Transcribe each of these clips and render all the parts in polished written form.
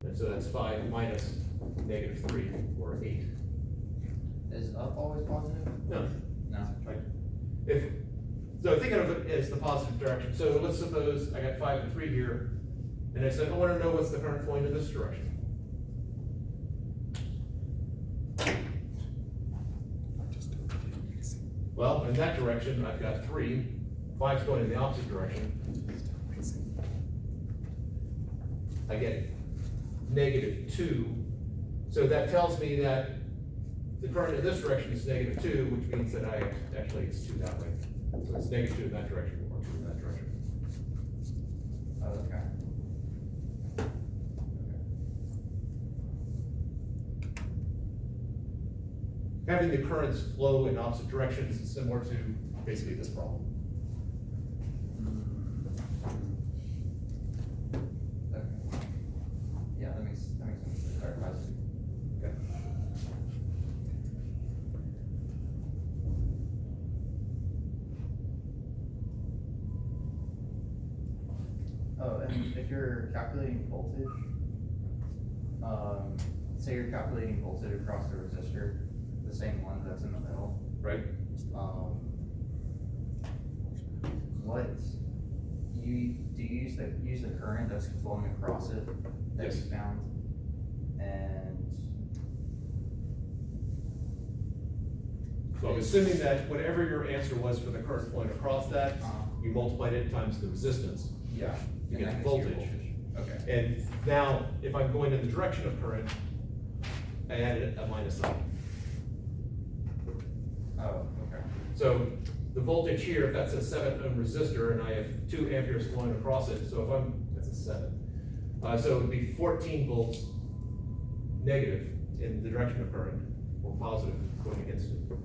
And so that's 5 minus -3, or 8. Is up always positive? No. No. So think of it as the positive direction. So let's suppose I got 5 and 3 here, and I said, I want to know what's the current flowing in this direction. Well, in that direction, I've got 3. 5's going in the opposite direction. I get -2. So that tells me that the current in this direction is -2, which means that it's 2 that way. So it's -2 in that direction, or 2 in that direction. Oh, okay. Having the currents flow in opposite directions is similar to basically this problem. Okay. Yeah, that makes sense. It clarifies it. Okay. Oh, and if you're calculating voltage, say you're calculating voltage across the resistor, the same one that's in the middle, Right? what do you use the current that's flowing across it that Yes. you found, and So I'm assuming that whatever your answer was for the current flowing across that, Uh-huh. you multiplied it times the resistance. yeah, You and get that the gives you your voltage. Okay. And now, if I'm going in the direction of current, I added a minus sign. Oh, okay. So the voltage here, if that's a 7 ohm resistor and I have 2 amperes flowing across it, so if that's a 7. So it would be 14 volts negative in the direction of current, or positive going against it. Okay.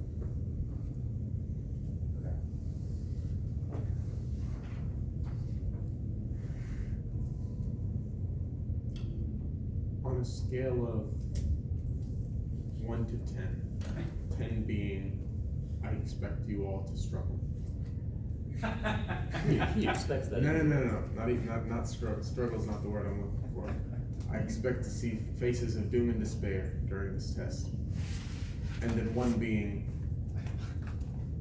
On a scale of 1 to 10, 10 being I expect you all to struggle. He expects that. No. Not struggle. Struggle's not the word I'm looking for. I expect to see faces of doom and despair during this test. And then 1 being,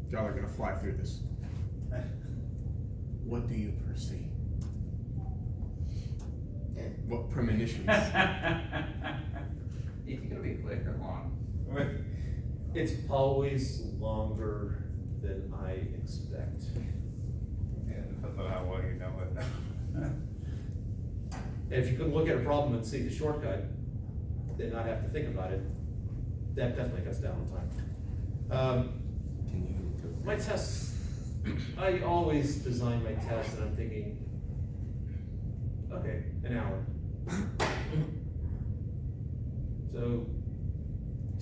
y'all are gonna fly through this. What do you perceive? What premonitions? You think it'll be quick or long? It's always longer than I expect. Yeah, depends on how well you know it. And if you could look at a problem and see the shortcut, then not have to think about it, that definitely cuts down on time. My tests, I always design my tests and I'm thinking, okay, an hour. So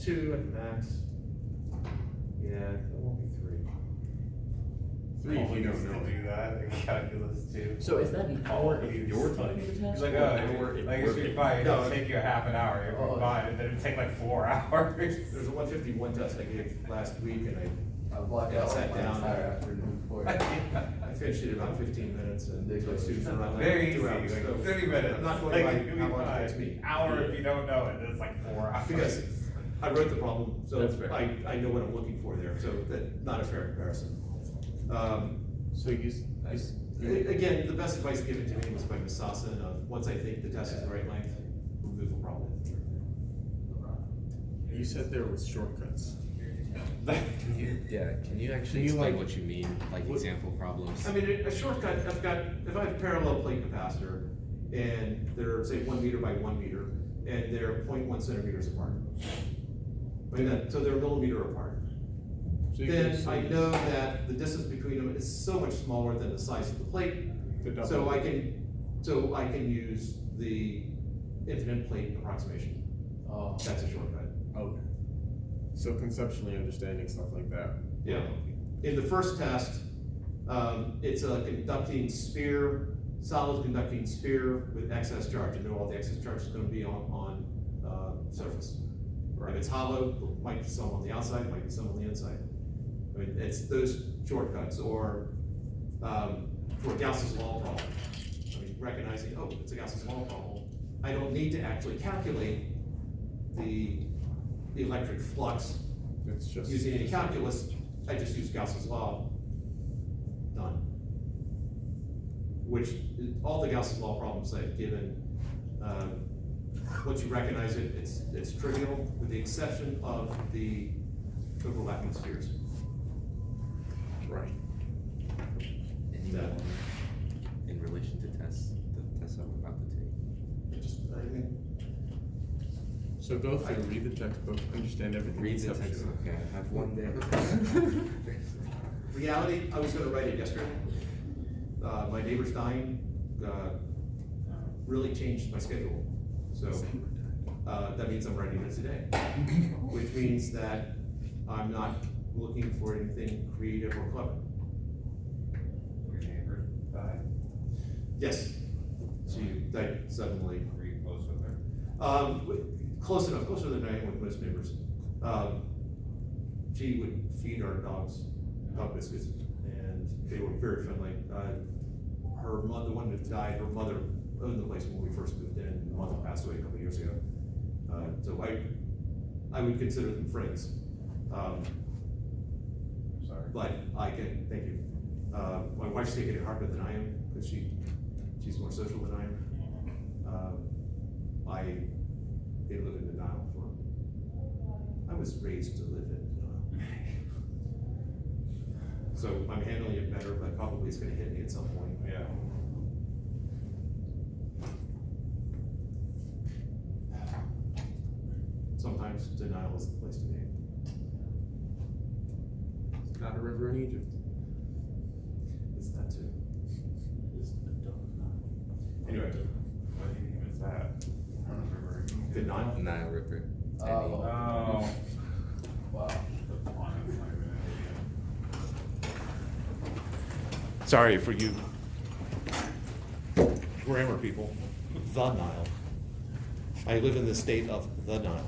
2 at the max. Yeah, it won't be 3. 3 if you don't know to it. do that in calculus too. So is that an hour if you're taking the test? Like, or an hour if like we're if you're taking fine, it? it'll take you a half an hour, if Oh. you're fine, and then it'll take like 4 hours. There's a 151 test I gave last week and I blocked Yeah, out sat my down. entire afternoon for it. I finished it in about 15 minutes and took students around like Very 2 easy, hours. like So 30 minutes. I'm not going Like, by you'll be how long it fine. takes me. Hour if you don't know it, then it's like 4 hours. Because I wrote the problem, so That's fair. I know what I'm looking for there, so that, not a fair comparison. So Again, the best advice given to me was by Ms. Sasson of, once I think the test is the right length, remove the problem. you said there was shortcuts. Can you actually Can you, explain like- what you mean, like what- example problems? I mean, a shortcut, if I have a parallel plate capacitor, and they're, say, 1 meter by 1 meter, and they're 0.1 centimeters apart. So they're a millimeter apart. So you Then can I see know that the distance between them is so much smaller than the size of the plate, the double. so I can use the infinite plate approximation. Oh, That's a shortcut. Okay. So conceptually understanding stuff like that. Yeah. In the first test, it's a conducting sphere, solid conducting sphere with excess charge. You know all the excess charge is going to be on surface. If it's hollow, it might be some on the outside, might be some on the inside. I mean, it's those shortcuts, or for Gauss's law problem. I mean, recognizing, oh, it's a Gauss's law problem. I don't need to actually calculate the electric flux It's just. using any calculus, I just use Gauss's law, done. Which, all the Gauss's law problems I've given, once you recognize it, it's trivial, with the exception of the overlapping spheres. Right. Any Yeah. more in relation to tests, the tests I'm about to take? Just, I mean, So go through, read the textbook, understand everything. Read the text, conceptually. okay, I have one day. reality, I was gonna write it yesterday. My neighbor's dying, really changed my schedule, so, that means I'm writing it today. Which means that I'm not looking for anything creative or clever. Your neighbor died? Yes, she died suddenly. Were you close with her? Close enough, closer than I am with most neighbors. She would feed our dogs dog biscuits, and they were very friendly. Her mother, the one that died, her mother owned the place when we first moved in. The mother passed away a couple of years ago. So I would consider them friends. Sorry. But I can, thank you. My wife's taking it harder than I am, because she's more social than I am. They live in denial I was raised to live in denial. So I'm handling it better, but probably it's gonna hit me at some point. Yeah. Sometimes denial is the place to be. It's not a river in Egypt. It's that too. Anyway, what name is that? I don't remember. Denial? Nile River. Oh. Wow. Sorry for you grammar people. The Nile. I live in the state of the Nile.